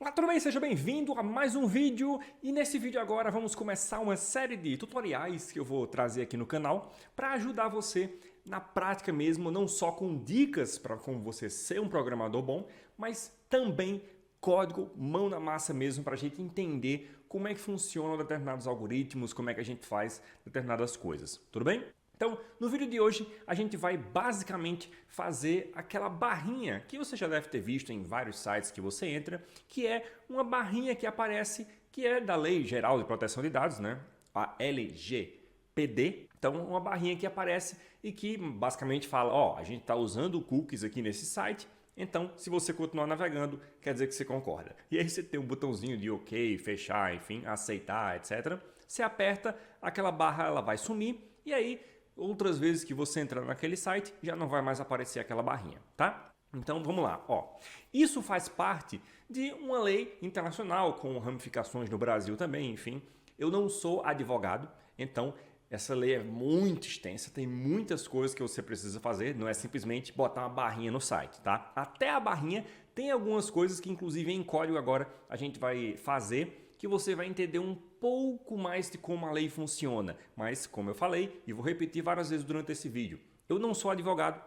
Olá, tudo bem? Seja bem-vindo a mais um vídeo e nesse vídeo agora vamos começar uma série de tutoriais que eu vou trazer aqui no canal para ajudar você na prática mesmo, não só com dicas para como você ser um programador bom, mas também código, mão na massa mesmo, para a gente entender como é que funcionam determinados algoritmos, como é que a gente faz determinadas coisas, tudo bem? Então, no vídeo de hoje, a gente vai basicamente fazer aquela barrinha que você já deve ter visto em vários sites que você entra, que é uma barrinha que aparece, que é da Lei Geral de Proteção de Dados, né? A LGPD. Então, uma barrinha que aparece e que basicamente fala, ó, a gente está usando cookies aqui nesse site, então, se você continuar navegando, quer dizer que você concorda. E aí você tem um botãozinho de OK, fechar, enfim, aceitar, etc. Você aperta, aquela barra ela vai sumir e aí outras vezes que você entrar naquele site, já não vai mais aparecer aquela barrinha, tá? Então vamos lá, ó. Isso faz parte de uma lei internacional com ramificações no Brasil também, enfim. Eu não sou advogado, então essa lei é muito extensa, tem muitas coisas que você precisa fazer, não é simplesmente botar uma barrinha no site, tá? Até a barrinha tem algumas coisas que inclusive em código agora a gente vai fazer, que você vai entender um pouco mais de como a lei funciona. Mas, como eu falei, e vou repetir várias vezes durante esse vídeo, eu não sou advogado,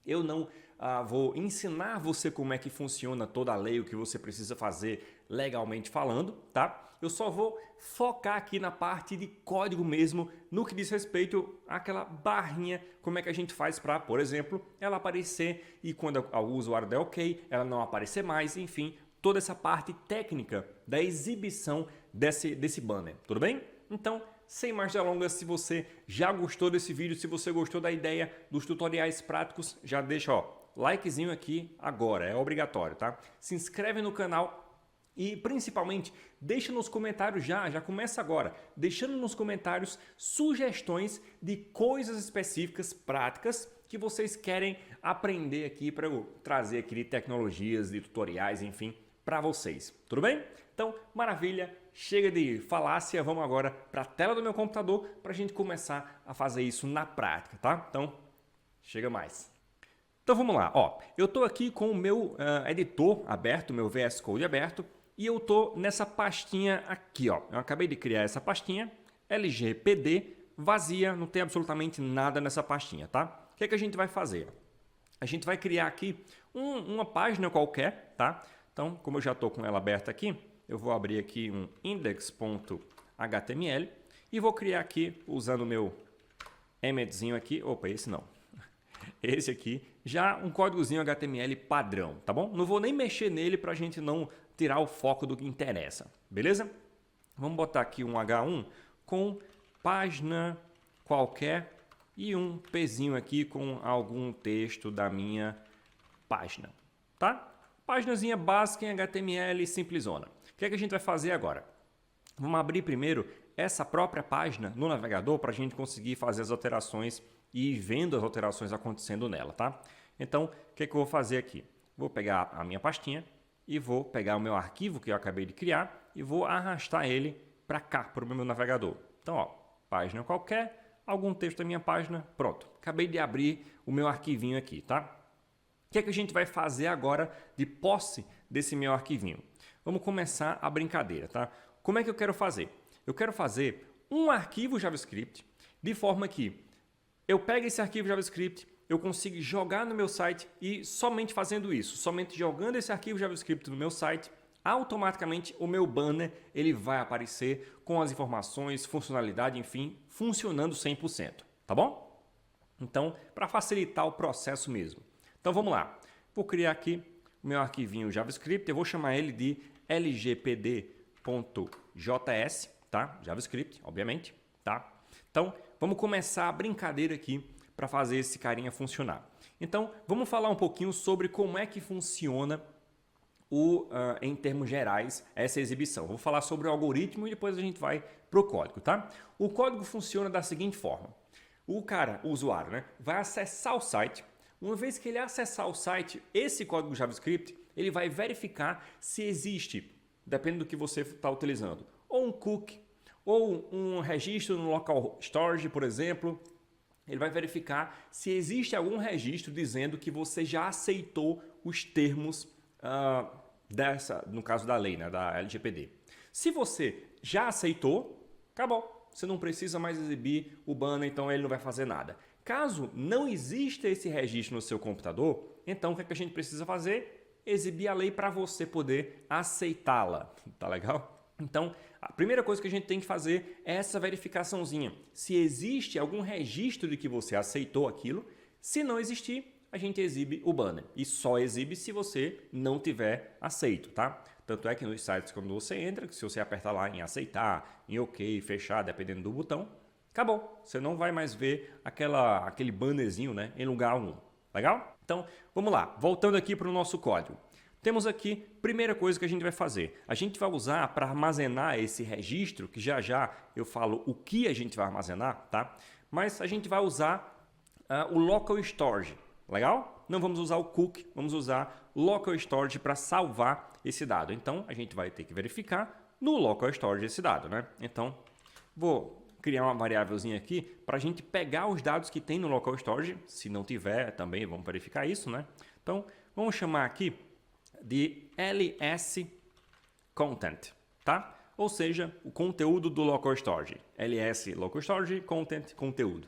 eu não vou ensinar você como é que funciona toda a lei, o que você precisa fazer legalmente falando, tá? Eu só vou focar aqui na parte de código mesmo, no que diz respeito àquela barrinha, como é que a gente faz para, por exemplo, ela aparecer e quando o usuário der OK, ela não aparecer mais, enfim, toda essa parte técnica da exibição desse banner, tudo bem? Então, sem mais delongas, se você já gostou desse vídeo, se você gostou da ideia dos tutoriais práticos, já deixa ó, likezinho aqui agora, é obrigatório, tá? Se inscreve no canal e principalmente deixa nos comentários já começa agora, deixando nos comentários sugestões de coisas específicas, práticas, que vocês querem aprender aqui para eu trazer aqui de tecnologias, de tutoriais, enfim, para vocês, tudo bem? Então, maravilha, chega de falácia, vamos agora para a tela do meu computador para a gente começar a fazer isso na prática, tá? Então, chega mais. Então vamos lá, ó, eu estou aqui com o meu editor aberto, meu VS Code aberto, e eu estou nessa pastinha aqui, ó, eu acabei de criar essa pastinha, LGPD, vazia, não tem absolutamente nada nessa pastinha, tá? O que é que a gente vai fazer? A gente vai criar aqui uma página qualquer, tá? Então, como eu já estou com ela aberta aqui, eu vou abrir aqui um index.html e vou criar aqui, usando o meu embedzinho aqui, opa, esse não, esse aqui, já um códigozinho HTML padrão, tá bom? Não vou nem mexer nele para a gente não tirar o foco do que interessa, beleza? Vamos botar aqui um H1 com página qualquer e um pezinho aqui com algum texto da minha página, tá? Páginazinha básica em HTML simplesona. O que é que a gente vai fazer agora? Vamos abrir primeiro essa própria página no navegador para a gente conseguir fazer as alterações e ir vendo as alterações acontecendo nela, tá? Então, o que é que eu vou fazer aqui? Vou pegar a minha pastinha e vou pegar o meu arquivo que eu acabei de criar e vou arrastar ele para cá, para o meu navegador. Então, ó, página qualquer, algum texto da minha página, pronto. Acabei de abrir o meu arquivinho aqui, tá? O que é que a gente vai fazer agora de posse desse meu arquivinho? Vamos começar a brincadeira, tá? Como é que eu quero fazer? Eu quero fazer um arquivo JavaScript de forma que eu pego esse arquivo JavaScript, eu consigo jogar no meu site e somente fazendo isso, somente jogando esse arquivo JavaScript no meu site, automaticamente o meu banner ele vai aparecer com as informações, funcionalidade, enfim, funcionando 100%, tá bom? Então, para facilitar o processo mesmo. Então vamos lá, vou criar aqui o meu arquivinho JavaScript, eu vou chamar ele de lgpd.js, tá? JavaScript, obviamente, tá? Então vamos começar a brincadeira aqui para fazer esse carinha funcionar. Então vamos falar um pouquinho sobre como é que funciona em termos gerais essa exibição. Vou falar sobre o algoritmo e depois a gente vai para o código, tá? O código funciona da seguinte forma, o usuário, né, vai acessar o site. Uma vez que ele acessar o site, esse código JavaScript, ele vai verificar se existe, dependendo do que você está utilizando, ou um cookie, ou um registro no local storage, por exemplo. Ele vai verificar se existe algum registro dizendo que você já aceitou os termos no caso da lei, né, da LGPD. Se você já aceitou, acabou. Você não precisa mais exibir o banner, então ele não vai fazer nada. Caso não exista esse registro no seu computador, então o que é que a gente precisa fazer? Exibir a lei para você poder aceitá-la. Tá legal? Então, a primeira coisa que a gente tem que fazer é essa verificaçãozinha. Se existe algum registro de que você aceitou aquilo, se não existir, a gente exibe o banner. E só exibe se você não tiver aceito, tá? Tanto é que nos sites, quando você entra, que se você apertar lá em aceitar, em OK, fechar, dependendo do botão, acabou. Você não vai mais ver aquele bannerzinho, né, em lugar algum. Legal? Então, vamos lá. Voltando aqui para o nosso código. Temos aqui, primeira coisa que a gente vai fazer. A gente vai usar para armazenar esse registro, que já já eu falo o que a gente vai armazenar, tá? Mas a gente vai usar o Local Storage. Legal? Não vamos usar o cookie, vamos usar Local Storage para salvar esse dado. Então, a gente vai ter que verificar no Local Storage esse dado, né? Então, vou criar uma variávelzinha aqui para a gente pegar os dados que tem no Local Storage. Se não tiver, também vamos verificar isso, né? Então, vamos chamar aqui de ls content, tá? Ou seja, o conteúdo do Local Storage. ls Local Storage, content, conteúdo.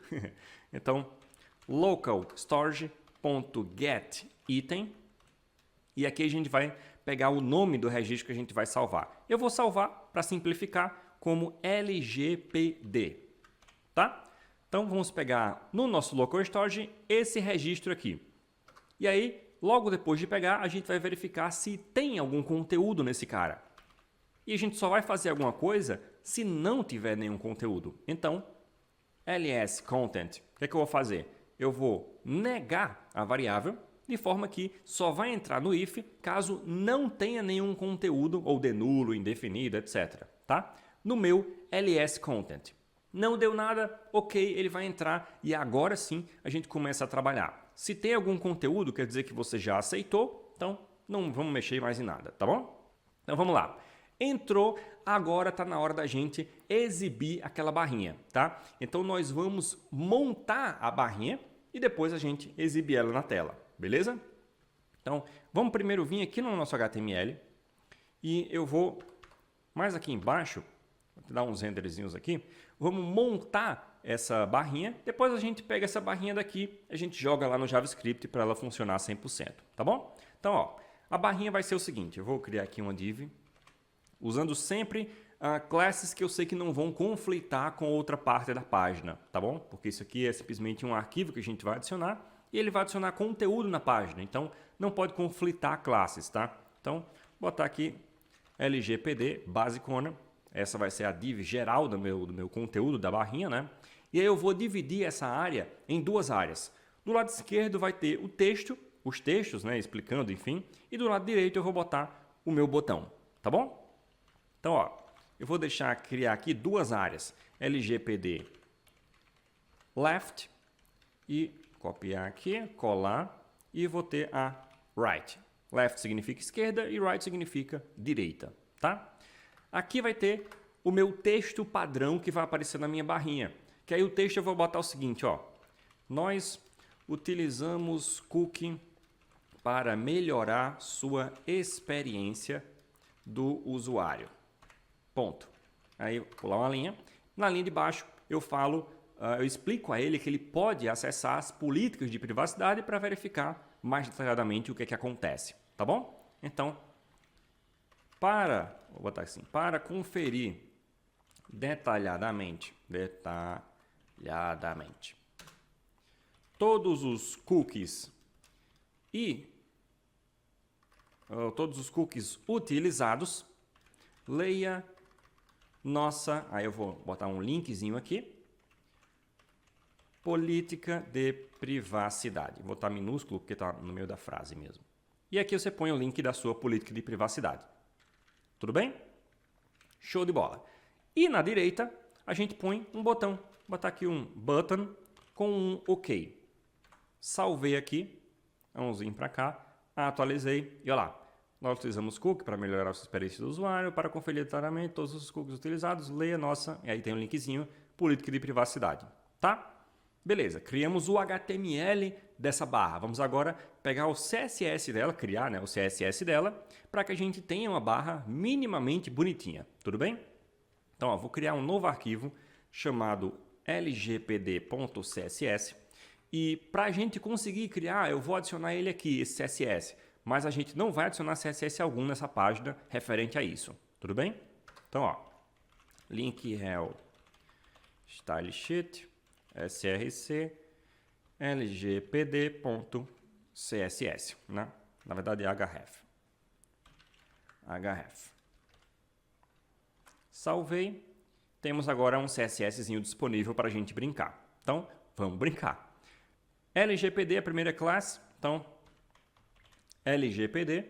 Então, local storage.get item, e aqui a gente vai pegar o nome do registro que a gente vai salvar. Eu vou salvar, para simplificar, como LGPD, tá? Então vamos pegar no nosso local storage esse registro aqui. E aí, logo depois de pegar, a gente vai verificar se tem algum conteúdo nesse cara. E a gente só vai fazer alguma coisa se não tiver nenhum conteúdo. Então, ls content, o que é que eu vou fazer? Eu vou negar a variável, de forma que só vai entrar no if caso não tenha nenhum conteúdo, ou de nulo, indefinido, etc. Tá? No meu ls content. Não deu nada, ok, ele vai entrar e agora sim a gente começa a trabalhar. Se tem algum conteúdo, quer dizer que você já aceitou, então não vamos mexer mais em nada, tá bom? Então vamos lá. Entrou, agora está na hora da gente exibir aquela barrinha, tá? Então nós vamos montar a barrinha e depois a gente exibir ela na tela, beleza? Então vamos primeiro vir aqui no nosso HTML e eu vou mais aqui embaixo, vou dar uns renderzinhos aqui, vamos montar essa barrinha, depois a gente pega essa barrinha daqui, a gente joga lá no JavaScript para ela funcionar 100%, tá bom? Então, ó, a barrinha vai ser o seguinte, eu vou criar aqui uma div, usando sempre classes que eu sei que não vão conflitar com outra parte da página, tá bom? Porque isso aqui é simplesmente um arquivo que a gente vai adicionar e ele vai adicionar conteúdo na página, então não pode conflitar classes, tá? Então, vou botar aqui LGPD, basicona, essa vai ser a div geral do meu conteúdo da barrinha, né? E aí eu vou dividir essa área em duas áreas. Do lado esquerdo vai ter o texto, os textos, né, explicando, enfim, e do lado direito eu vou botar o meu botão, tá bom? Então, ó, eu vou criar aqui duas áreas, LGPD left, e copiar aqui, colar, e vou ter a right. Left significa esquerda e right significa direita, tá? Aqui vai ter o meu texto padrão que vai aparecer na minha barrinha. Que aí o texto eu vou botar o seguinte, ó. Nós utilizamos cookie para melhorar sua experiência do usuário. Ponto. Aí eu vou pular uma linha. Na linha de baixo eu falo, eu explico a ele que ele pode acessar as políticas de privacidade para verificar mais detalhadamente o que é que acontece. Tá bom? Então, vou botar assim, para conferir detalhadamente todos os cookies utilizados, leia nossa, aí eu vou botar um linkzinho aqui, política de privacidade. Vou botar minúsculo porque está no meio da frase mesmo. E aqui você põe o link da sua política de privacidade. Tudo bem? Show de bola. E na direita, a gente põe um botão. Vou botar aqui um button com um OK. Salvei aqui. Vamos vir para cá. Atualizei. E olha lá. Nós utilizamos cookie para melhorar a experiência do usuário. Para conferir detalhadamente todos os cookies utilizados, leia nossa. E aí tem um linkzinho. Política de privacidade. Tá? Beleza. Criamos o HTML dessa barra. Vamos agora pegar o CSS dela, criar, né, o CSS dela, para que a gente tenha uma barra minimamente bonitinha. Tudo bem? Então, ó, vou criar um novo arquivo chamado lgpd.css e para a gente conseguir criar, eu vou adicionar ele aqui, esse CSS, mas a gente não vai adicionar CSS algum nessa página referente a isso. Tudo bem? Então, ó, link rel style sheet src lgpd.css, né? Na verdade é href. Salvei. Temos agora um CSSzinho disponível para a gente brincar. Então, vamos brincar. LGPD é a primeira classe. Então, LGPD,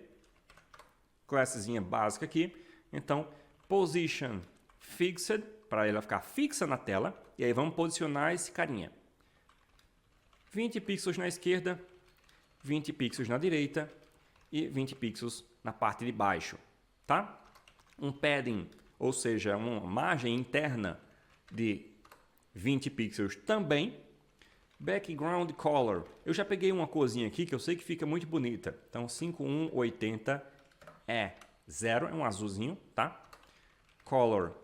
classezinha básica aqui. Então, position fixed, para ela ficar fixa na tela. E aí vamos posicionar esse carinha. 20 pixels na esquerda, 20 pixels na direita e 20 pixels na parte de baixo, tá? Um padding, ou seja, uma margem interna de 20 pixels também. Background color, eu já peguei uma corzinha aqui que eu sei que fica muito bonita. Então 5180 é 0, é um azulzinho, tá? Color,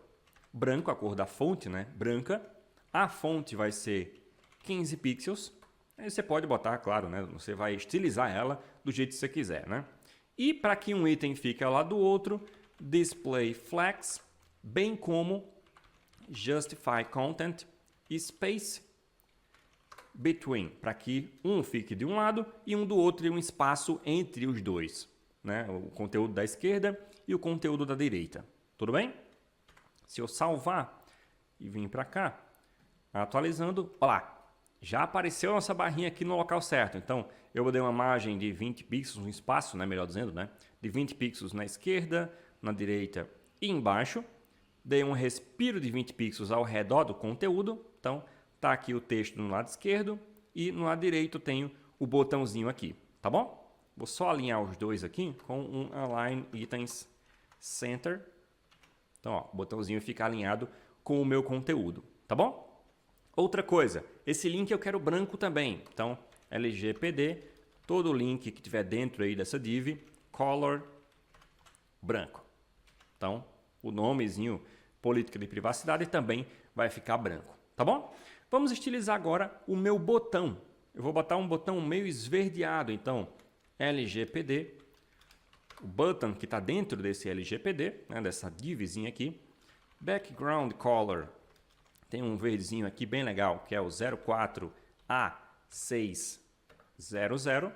branco, a cor da fonte, né? Branca. A fonte vai ser 15 pixels. Aí você pode botar, claro, né? Você vai estilizar ela do jeito que você quiser, né? E para que um item fique ao lado do outro, display flex, bem como justify content e space between, para que um fique de um lado e um do outro e um espaço entre os dois, né? O conteúdo da esquerda e o conteúdo da direita. Tudo bem? Se eu salvar e vir para cá, atualizando, olha lá. Já apareceu a nossa barrinha aqui no local certo. Então, eu dei uma margem de 20 pixels, um espaço, né, melhor dizendo, né, de 20 pixels na esquerda, na direita e embaixo. Dei um respiro de 20 pixels ao redor do conteúdo. Então, tá aqui o texto no lado esquerdo e no lado direito tenho o botãozinho aqui, tá bom? Vou só alinhar os dois aqui com um Align Items Center. Então, ó, o botãozinho fica alinhado com o meu conteúdo, tá bom? Outra coisa, esse link eu quero branco também. Então, LGPD, todo o link que tiver dentro aí dessa div, color branco. Então, o nomezinho política de privacidade também vai ficar branco, tá bom? Vamos estilizar agora o meu botão. Eu vou botar um botão meio esverdeado, então, LGPD, o button que está dentro desse LGPD, né, dessa divzinha aqui, background color. Tem um verdezinho aqui bem legal, que é o 04A600.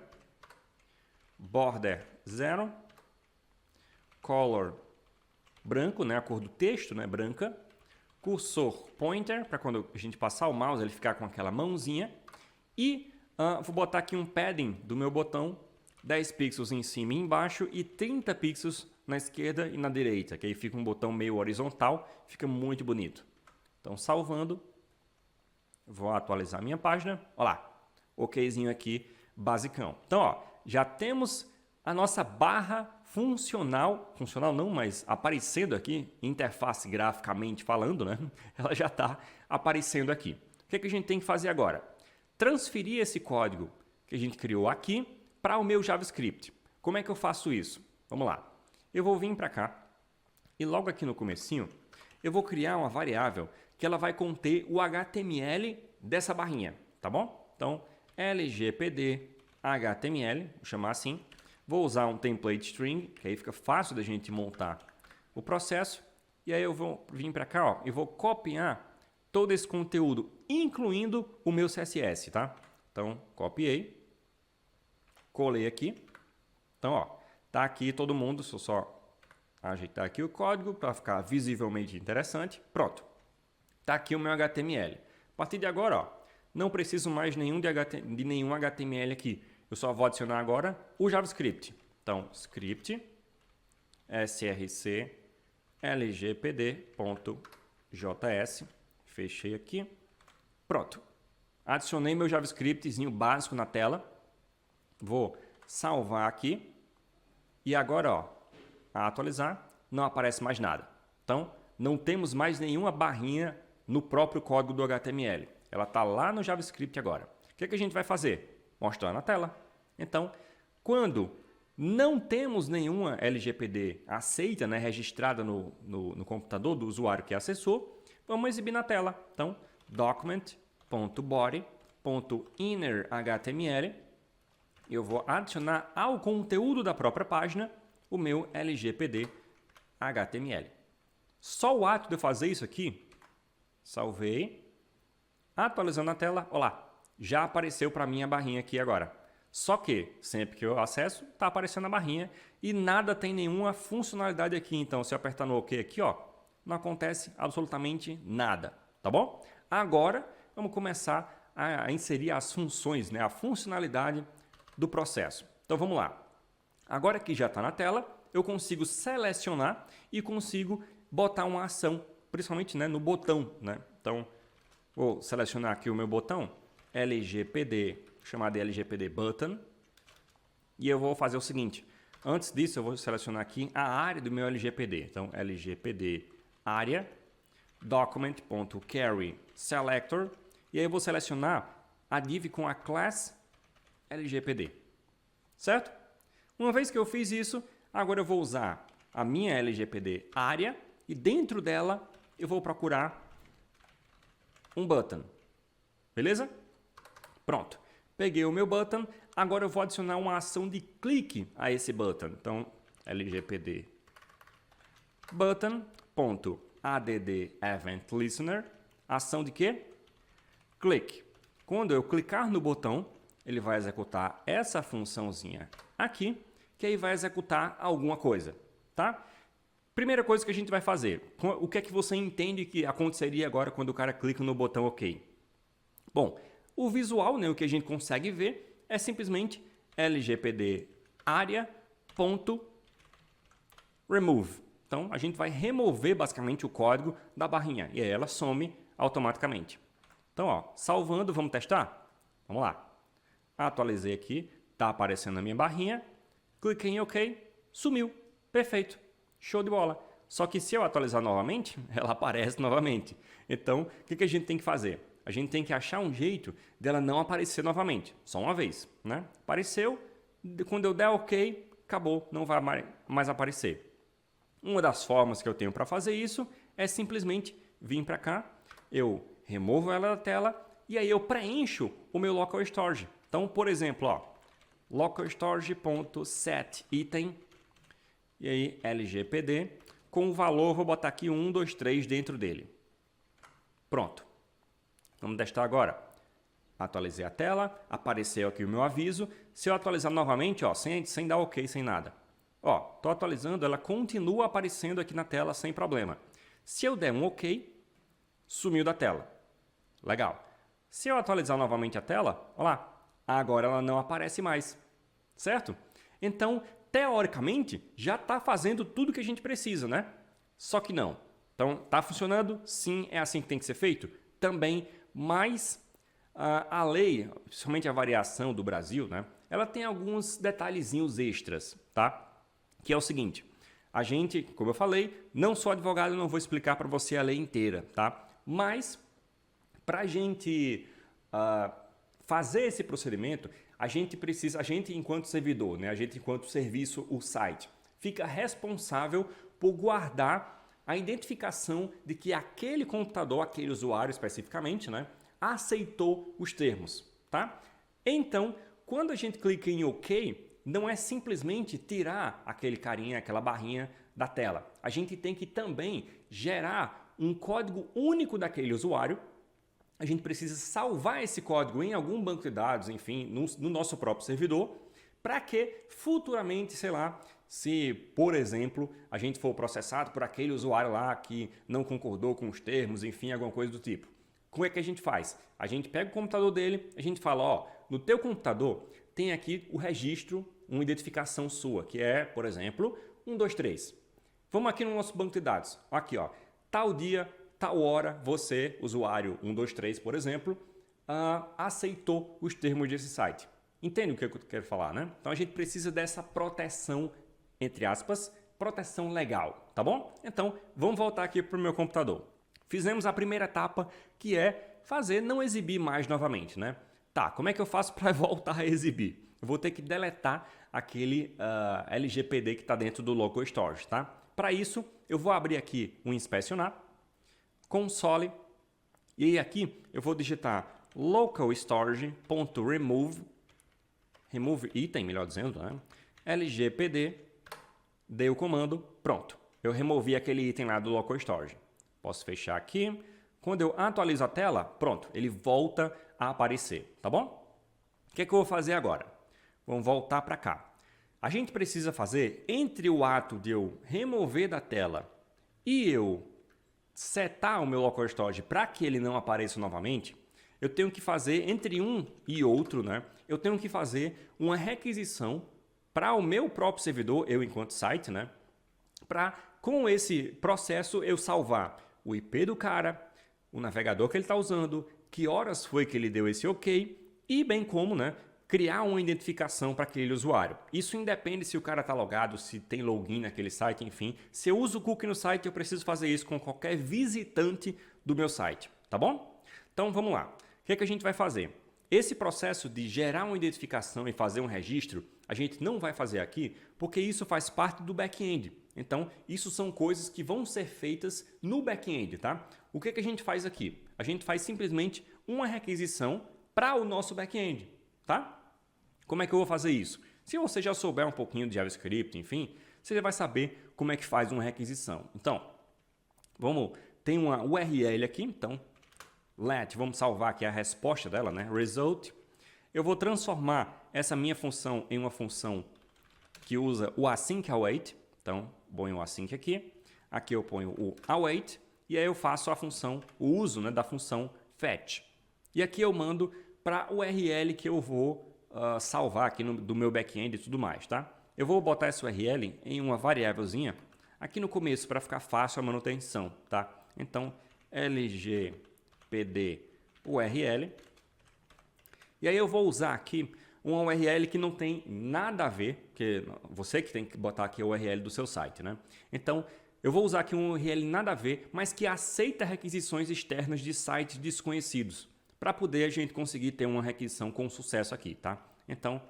Border 0. Color branco, né? A cor do texto, né? Branca. Cursor pointer, para quando a gente passar o mouse ele ficar com aquela mãozinha. E vou botar aqui um padding do meu botão, 10 pixels em cima e embaixo e 30 pixels na esquerda e na direita, que aí fica um botão meio horizontal, fica muito bonito. Então, salvando, vou atualizar a minha página. Olha lá, okzinho aqui, basicão. Então, ó, já temos a nossa barra funcional não, mas aparecendo aqui, interface graficamente falando, né? Ela já está aparecendo aqui. O que é que a gente tem que fazer agora? Transferir esse código que a gente criou aqui para o meu JavaScript. Como é que eu faço isso? Vamos lá. Eu vou vir para cá e logo aqui no comecinho, eu vou criar uma variável que ela vai conter o HTML dessa barrinha, tá bom? Então, LGPD HTML, vou chamar assim. Vou usar um template string, que aí fica fácil da gente montar o processo. E aí eu vou vir para cá, ó, e vou copiar todo esse conteúdo, incluindo o meu CSS, tá? Então, copiei, colei aqui. Então, ó, tá aqui todo mundo, só ajeitar aqui o código para ficar visivelmente interessante. Pronto. Tá aqui o meu HTML. A partir de agora, ó, não preciso mais de nenhum HTML aqui. Eu só vou adicionar agora o JavaScript. Então, script src lgpd.js. Fechei aqui. Pronto. Adicionei meu JavaScriptzinho básico na tela. Vou salvar aqui. E agora, ó, a atualizar, não aparece mais nada. Então, não temos mais nenhuma barrinha no próprio código do HTML. Ela está lá no JavaScript agora. O que é que a gente vai fazer? mostrar na tela. Então, quando não temos nenhuma LGPD aceita, né, registrada no computador do usuário que acessou, vamos exibir na tela. Então, document.body.innerHTML, eu vou adicionar ao conteúdo da própria página o meu LGPD HTML. Só o ato de eu fazer isso aqui, salvei, atualizando a tela, olha lá, já apareceu para mim a barrinha aqui agora. Só que, sempre que eu acesso, está aparecendo a barrinha e nada tem nenhuma funcionalidade aqui. Então, se eu apertar no OK aqui, ó, não acontece absolutamente nada, tá bom? Agora, vamos começar a inserir as funções, né, a funcionalidade do processo. Então, vamos lá. Agora que já está na tela, eu consigo selecionar e consigo botar uma ação, principalmente, né, no botão, né? Então, vou selecionar aqui o meu botão, LGPD, chamado de LGPD Button, e eu vou fazer o seguinte, antes disso eu vou selecionar aqui a área do meu LGPD, então LGPD área, document.carry selector, e aí eu vou selecionar a div com a class LGPD, certo? Uma vez que eu fiz isso, agora eu vou usar a minha LGPD área e dentro dela eu vou procurar um button, beleza? Pronto. Peguei o meu button, agora eu vou adicionar uma ação de clique a esse button. Então, LGPD button.add_event_listener, ação de quê? Clique. Quando eu clicar no botão, ele vai executar essa funçãozinha aqui, que aí vai executar alguma coisa, tá? Primeira coisa que a gente vai fazer, o que é que você entende que aconteceria agora quando o cara clica no botão OK? Bom, o visual, né, o que a gente consegue ver, é simplesmente LGPD área.remove. Então, a gente vai remover basicamente o código da barrinha e aí ela some automaticamente. Então, ó, salvando, vamos testar? Vamos lá. Atualizei aqui, está aparecendo a minha barrinha, cliquei em OK, sumiu. Perfeito, show de bola. Só que se eu atualizar novamente, ela aparece novamente. Então, o que a gente tem que fazer? A gente tem que achar um jeito dela não aparecer novamente, só uma vez, né? Apareceu, quando eu der OK, acabou, não vai mais aparecer. Uma das formas que eu tenho para fazer isso é simplesmente vir para cá, eu removo ela da tela e aí eu preencho o meu local storage. Então, por exemplo, ó, localstorage.setItem e aí LGPD com o valor, vou botar aqui 1, 2, 3 dentro dele. Pronto. Vamos testar agora. Atualizei a tela, apareceu aqui o meu aviso. Se eu atualizar novamente, ó, sem dar OK, sem nada. Ó, estou atualizando, ela continua aparecendo aqui na tela sem problema. Se eu der um OK, sumiu da tela. Legal. Se eu atualizar novamente a tela, olha lá, agora ela não aparece mais. Certo? Então, teoricamente, já está fazendo tudo que a gente precisa, né? Só que não. Então, está funcionando? Sim, é assim que tem que ser feito? Também. Mas a lei, principalmente a variação do Brasil, né, ela tem alguns detalhezinhos extras, tá? Que é o seguinte, a gente, como eu falei, não sou advogado, não vou explicar para você a lei inteira, tá? Mas, para a gente fazer esse procedimento, a gente enquanto servidor, né, a gente enquanto serviço, o site, fica responsável por guardar a identificação de que aquele computador, aquele usuário especificamente, né, aceitou os termos, tá? Então, quando a gente clica em OK, não é simplesmente tirar aquele carinha, aquela barrinha da tela. A gente tem que também gerar um código único daquele usuário. A gente precisa salvar esse código em algum banco de dados, enfim, no nosso próprio servidor, para que futuramente, sei lá, se, por exemplo, a gente for processado por aquele usuário lá que não concordou com os termos, enfim, alguma coisa do tipo. Como é que a gente faz? A gente pega o computador dele, a gente fala, ó, no teu computador tem aqui o registro, uma identificação sua, que é, por exemplo, 123. Vamos aqui no nosso banco de dados. Aqui, ó, tal dia, tal hora, você, usuário 123, por exemplo, aceitou os termos desse site. Entende o que eu quero falar, né? Então a gente precisa dessa proteção, entre aspas, proteção legal, tá bom? Então vamos voltar aqui para o meu computador. Fizemos a primeira etapa, que é não exibir mais novamente, né? Tá, como é que eu faço para voltar a exibir? Eu vou ter que deletar aquele LGPD que está dentro do local storage, tá? Para isso, eu vou abrir aqui o inspecionar, console, e aí aqui eu vou digitar local storage.remove, remove item, melhor dizendo, né? LGPD, dei o comando, pronto. Eu removi aquele item lá do local storage. Posso fechar aqui. Quando eu atualizo a tela, pronto, ele volta a aparecer, tá bom? O que é que eu vou fazer agora? Vamos voltar para cá. A gente precisa fazer, entre o ato de eu remover da tela e eu setar o meu local storage para que ele não apareça novamente, eu tenho que fazer, entre um e outro, né? Eu tenho que fazer uma requisição para o meu próprio servidor, eu enquanto site, né? Para, com esse processo, eu salvar o IP do cara, o navegador que ele está usando, que horas foi que ele deu esse OK e bem como, né, criar uma identificação para aquele usuário. Isso independe se o cara está logado, se tem login naquele site, enfim. Se eu uso o cookie no site, eu preciso fazer isso com qualquer visitante do meu site, tá bom? Então vamos lá. O que é que a gente vai fazer? Esse processo de gerar uma identificação e fazer um registro, a gente não vai fazer aqui porque isso faz parte do back-end. Então, isso são coisas que vão ser feitas no back-end, tá? O que é que a gente faz aqui? A gente faz simplesmente uma requisição para o nosso back-end, tá? Como é que eu vou fazer isso? Se você já souber um pouquinho de JavaScript, enfim, você já vai saber como é que faz uma requisição. Então, tem uma URL aqui, então, vamos salvar aqui a resposta dela, né? Result. Eu vou transformar essa minha função em uma função que usa o async await. Então, ponho o async aqui. Aqui eu ponho o await. E aí eu faço a função, o uso, né, da função fetch. E aqui eu mando para o URL que eu vou salvar aqui do meu back-end e tudo mais, tá? Eu vou botar essa URL em uma variávelzinha aqui no começo para ficar fácil a manutenção, tá? Então, lgpd URL. E aí eu vou usar aqui uma URL que não tem nada a ver, que você que tem que botar aqui a URL do seu site, né? Então, eu vou usar aqui uma URL nada a ver, mas que aceita requisições externas de sites desconhecidos, para poder a gente conseguir ter uma requisição com sucesso aqui, tá? Então,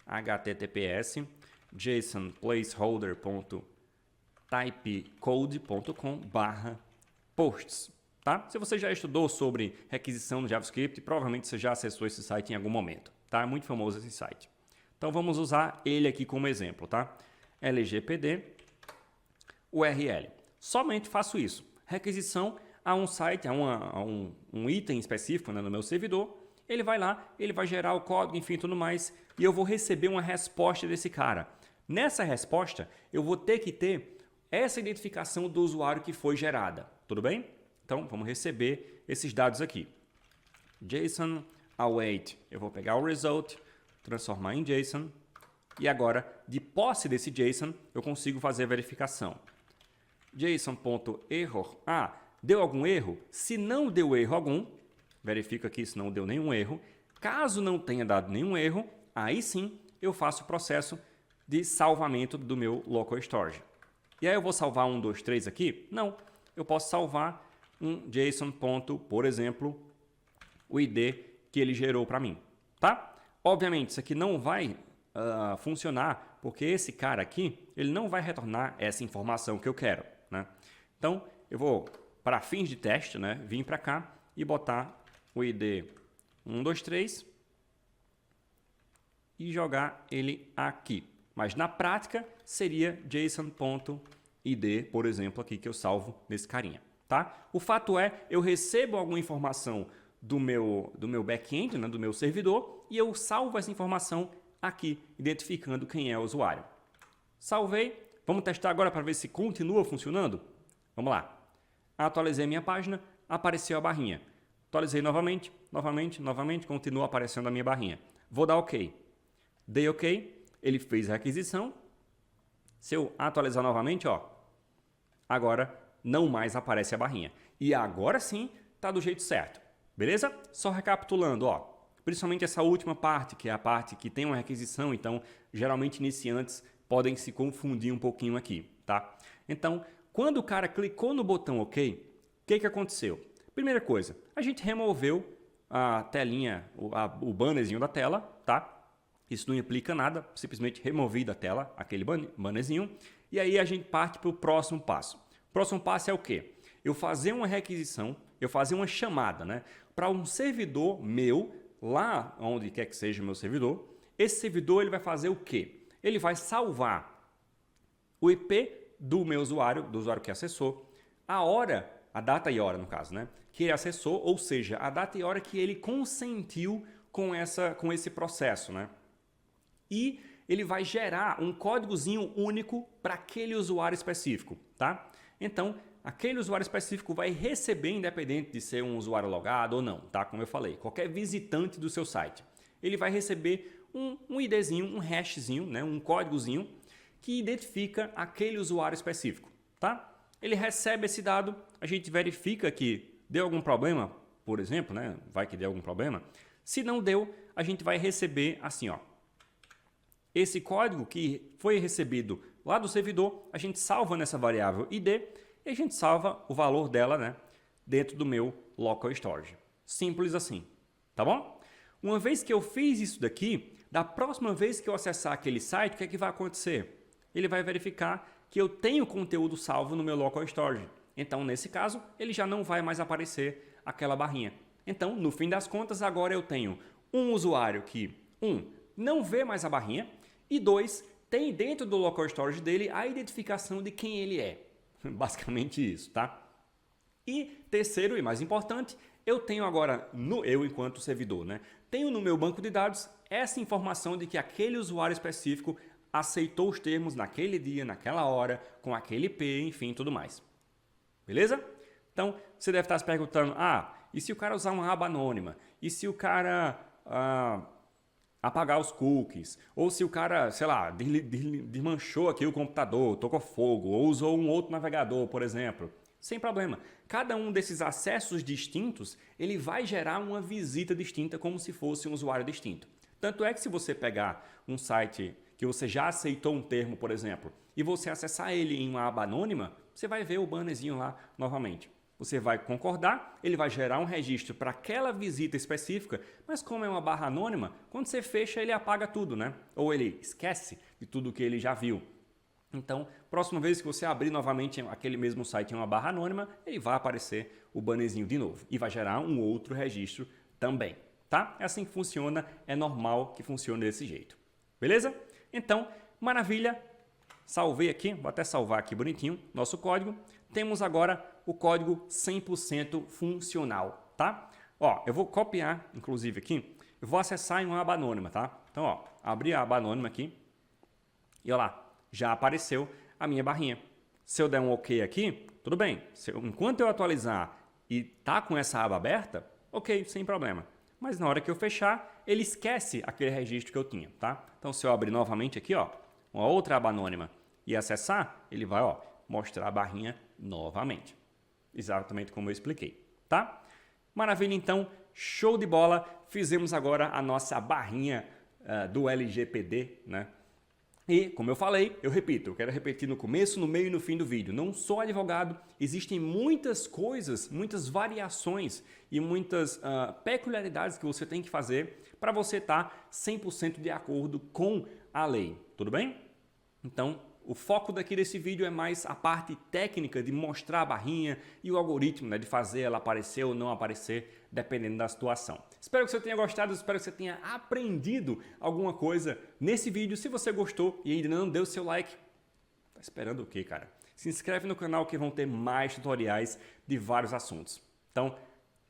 https json placeholder.typecode.com/posts, tá? Se você já estudou sobre requisição no JavaScript, provavelmente você já acessou esse site em algum momento, tá? É muito famoso esse site. Então, vamos usar ele aqui como exemplo, tá? LGPD URL. Somente faço isso. Requisição a um site, a um item específico, né, no meu servidor. Ele vai lá, ele vai gerar o código, enfim, tudo mais. E eu vou receber uma resposta desse cara. Nessa resposta, eu vou ter que ter essa identificação do usuário que foi gerada. Tudo bem? Então, vamos receber esses dados aqui. JSON await. Eu vou pegar o result, transformar em JSON. E agora, de posse desse JSON, eu consigo fazer a verificação. JSON.error. Deu algum erro? Se não deu erro algum, verifica aqui se não deu nenhum erro. Caso não tenha dado nenhum erro, aí sim eu faço o processo de salvamento do meu local storage. E aí eu vou salvar 1, 2, 3 aqui? Não. Eu posso salvar um JSON. Por exemplo, o ID que ele gerou para mim, tá? Obviamente, isso aqui não vai funcionar, porque esse cara aqui, ele não vai retornar essa informação que eu quero, né? Então, eu vou, para fins de teste, né, vir para cá e botar o ID 123 e jogar ele aqui. Mas na prática seria JSON.id, por exemplo, aqui que eu salvo nesse carinha, tá? O fato é, eu recebo alguma informação do meu back-end, né, do meu servidor, e eu salvo essa informação aqui, identificando quem é o usuário. Salvei. Vamos testar agora para ver se continua funcionando? Vamos lá. Atualizei minha página, apareceu a barrinha. Atualizei novamente, continua aparecendo a minha barrinha. Vou dar OK. Dei OK, ele fez a aquisição. Se eu atualizar novamente, ó, agora não mais aparece a barrinha. E agora sim está do jeito certo. Beleza? Só recapitulando, ó. Principalmente essa última parte, que é a parte que tem uma requisição, então geralmente iniciantes podem se confundir um pouquinho aqui, tá? Então, quando o cara clicou no botão OK, o que aconteceu? Primeira coisa, a gente removeu a telinha, o bannerzinho da tela, tá? Isso não implica nada, simplesmente removi da tela aquele bannerzinho. E aí a gente parte para o próximo passo. O próximo passo é o quê? Eu fazer uma requisição, eu fazer uma chamada, né, para um servidor meu, lá onde quer que seja o meu servidor. Esse servidor ele vai fazer o quê? Ele vai salvar o IP do meu usuário, do usuário que acessou, a hora, a data e hora no caso, né, que ele acessou, ou seja, a data e hora que ele consentiu com esse processo, né? E ele vai gerar um códigozinho único para aquele usuário específico, tá? Então, aquele usuário específico vai receber, independente de ser um usuário logado ou não, tá? Como eu falei, qualquer visitante do seu site, ele vai receber um IDzinho, um hashzinho, né? Um códigozinho que identifica aquele usuário específico, tá? Ele recebe esse dado, a gente verifica que deu algum problema, por exemplo, né? Vai que deu algum problema. Se não deu, a gente vai receber assim, ó. Esse código que foi recebido lá do servidor, a gente salva nessa variável ID e a gente salva o valor dela, né, dentro do meu local storage. Simples assim, tá bom? Uma vez que eu fiz isso daqui, da próxima vez que eu acessar aquele site, o que é que vai acontecer? Ele vai verificar que eu tenho conteúdo salvo no meu local storage. Então, nesse caso, ele já não vai mais aparecer aquela barrinha. Então, no fim das contas, agora eu tenho um usuário que, não vê mais a barrinha, e 2, tem dentro do local storage dele a identificação de quem ele é. Basicamente isso, tá? E terceiro e mais importante, eu tenho agora, eu enquanto servidor, né? Tenho no meu banco de dados essa informação de que aquele usuário específico aceitou os termos naquele dia, naquela hora, com aquele IP, enfim, tudo mais. Beleza? Então, você deve estar se perguntando, e se o cara usar uma aba anônima? E se o cara apagar os cookies, ou se o cara, sei lá, desmanchou aqui o computador, tocou fogo, ou usou um outro navegador, por exemplo. Sem problema. Cada um desses acessos distintos, ele vai gerar uma visita distinta como se fosse um usuário distinto. Tanto é que se você pegar um site que você já aceitou um termo, por exemplo, e você acessar ele em uma aba anônima, você vai ver o bannerzinho lá novamente. Você vai concordar, ele vai gerar um registro para aquela visita específica, mas como é uma barra anônima, quando você fecha ele apaga tudo, né? Ou ele esquece de tudo que ele já viu. Então, próxima vez que você abrir novamente aquele mesmo site em uma barra anônima, ele vai aparecer o bannerzinho de novo e vai gerar um outro registro também, tá? É assim que funciona, é normal que funcione desse jeito. Beleza? Então, maravilha. Salvei aqui, vou até salvar aqui bonitinho nosso código. Temos agora o código 100% funcional, tá? Ó, eu vou copiar, inclusive aqui, eu vou acessar em uma aba anônima, tá? Então, ó, abri a aba anônima aqui e ó lá, já apareceu a minha barrinha. Se eu der um OK aqui, tudo bem. Enquanto eu atualizar e tá com essa aba aberta, ok, sem problema. Mas na hora que eu fechar, ele esquece aquele registro que eu tinha, tá? Então, se eu abrir novamente aqui, ó, uma outra aba anônima e acessar, ele vai, ó, mostrar a barrinha novamente. Exatamente como eu expliquei, tá? Maravilha, então, show de bola. Fizemos agora a nossa barrinha do LGPD, né? E, como eu falei, eu repito, eu quero repetir no começo, no meio e no fim do vídeo. Não sou advogado, existem muitas coisas, muitas variações e muitas peculiaridades que você tem que fazer para você estar 100% de acordo com a lei. Tudo bem? Então, o foco daqui desse vídeo é mais a parte técnica de mostrar a barrinha e o algoritmo, né, de fazer ela aparecer ou não aparecer, dependendo da situação. Espero que você tenha gostado, espero que você tenha aprendido alguma coisa nesse vídeo. Se você gostou e ainda não deu seu like, tá esperando o quê, cara? Se inscreve no canal que vão ter mais tutoriais de vários assuntos. Então,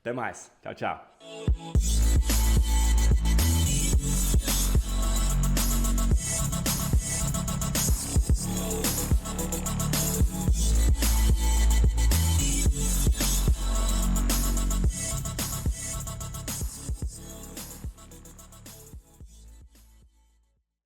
até mais. Tchau, tchau.